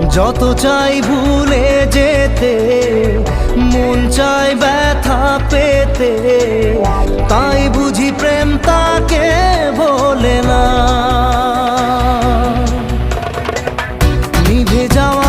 যত চাই ভুলে যেতে, মন চাই ব্যথা পেতে, তাই বুঝি প্রেম তাকে বলে না। নিভে যাওয়া